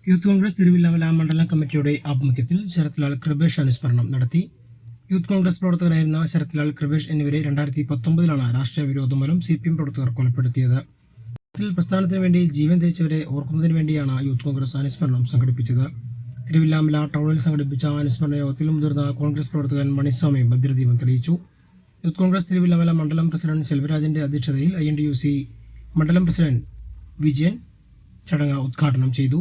Youth Congress Thiruvilwamala മണ്ഡലം കമ്മിറ്റിയുടെ ആഭിമുഖ്യത്തിൽ ശരത്ലാൽ കൃപേഷ് അനുസ്മരണം നടത്തി. യൂത്ത് കോൺഗ്രസ് പ്രവർത്തകരായിരുന്ന ശരത്ലാൽ കൃപേഷ് എന്നിവരെ 2019 രാഷ്ട്രീയ വിരോധം മൂലം CPM പ്രവർത്തകർ കൊലപ്പെടുത്തിയത്. പ്രസ്ഥാനത്തിന് വേണ്ടി ജീവൻ ത്യജിച്ചവരെ ഓർക്കുന്നതിന് വേണ്ടിയാണ് യൂത്ത് കോൺഗ്രസ് അനുസ്മരണം സംഘടിപ്പിച്ചത്. തിരുവില്ലാമല ടൗണിൽ സംഘടിപ്പിച്ച അനുസ്മരണ യോഗത്തിൽ മുതിർന്ന കോൺഗ്രസ് പ്രവർത്തകൻ മണിസ്വാമി ഭദ്രദീപം തെളിയിച്ചു. യൂത്ത് കോൺഗ്രസ് തിരുവില്ലാമല മണ്ഡലം പ്രസിഡന്റ് സെൽവരാജിന്റെ അധ്യക്ഷതയിൽ INTUC മണ്ഡലം പ്രസിഡന്റ് വിജയൻ ചടങ്ങ് ഉദ്ഘാടനം ചെയ്തു.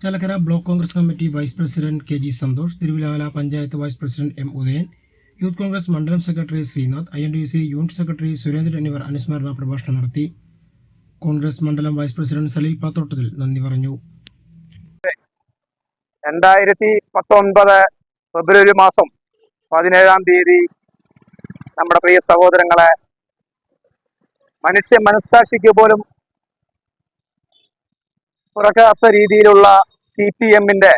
Chalakkara block Congress committee vice president KG Santhosh, Thiruvilwamala panchayat vice president M Udayan, youth Congress മണ്ഡലം secretary Sreenath, INTUC unit secretary Surendran എന്നിവർ അനുസ്മരണ പ്രഭാഷണം നടത്തി. കോൺഗ്രസ് മണ്ഡലം വൈസ് പ്രസിഡന്റ് സലീൽ പാത്തോട്ടത്തിൽ നന്ദി പറഞ്ഞു. 2019 ഫെബ്രുവരി മാസം 17-ാം തീയതി നമ്മുടെ പ്രിയ സഹോദരങ്ങളെ മനസ്സാക്ഷിക്ക് പോലും പുറക്കാത്ത രീതിയിലുള്ള CPM-ന്റെ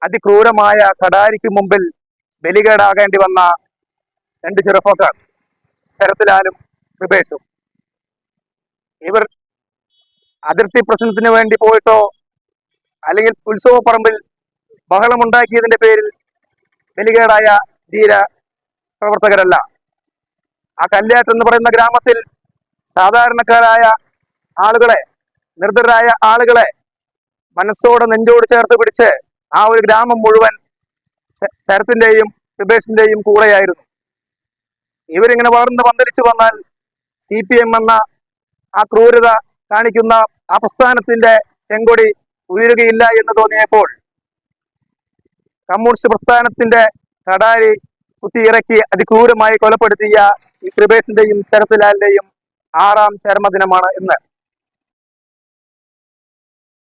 അതിക്രൂരമായ കടാരിക്ക് മുമ്പിൽ ബലികേടാകേണ്ടി വന്ന രണ്ട് ചെറുപ്പക്കാർ, ശരത്ലാലും കൃപേഷും. ഇവർ അതിർത്തി പ്രശ്നത്തിന് വേണ്ടി പോയിട്ടോ അല്ലെങ്കിൽ ഉത്സവ പറമ്പിൽ ബഹളമുണ്ടാക്കിയതിന്റെ പേരിൽ ബലികേടായ ധീര പ്രവർത്തകരല്ല. ആ കല്യാട്ട് എന്ന് പറയുന്ന ഗ്രാമത്തിൽ സാധാരണക്കാരായ ആളുകളെ, നിർദ്ധരായ ആളുകളെ മനസ്സോടെ നെഞ്ചോട് ചേർത്ത് പിടിച്ച് ആ ഒരു ഗ്രാമം മുഴുവൻ ശരത്തിന്റെയും കൃപേഷിന്റെയും കൂടെയായിരുന്നു. ഇവരിങ്ങനെ വളർന്ന് പന്തലിച്ചു വന്നാൽ CPM എന്ന ആ ക്രൂരത കാണിക്കുന്ന ആ പ്രസ്ഥാനത്തിന്റെ ചെങ്കൊടി ഉയരുകയില്ല എന്ന് തോന്നിയപ്പോൾ കമ്മ്യൂണിസ്റ്റ് പ്രസ്ഥാനത്തിന്റെ കടാരി കുത്തിയിറക്കി അതിക്രൂരമായി കൊലപ്പെടുത്തിയ ഈ കൃപേഷിന്റെയും ശരത്ലാലിന്റെയും 6ാം ചരമദിനമാണ് ഇന്ന്.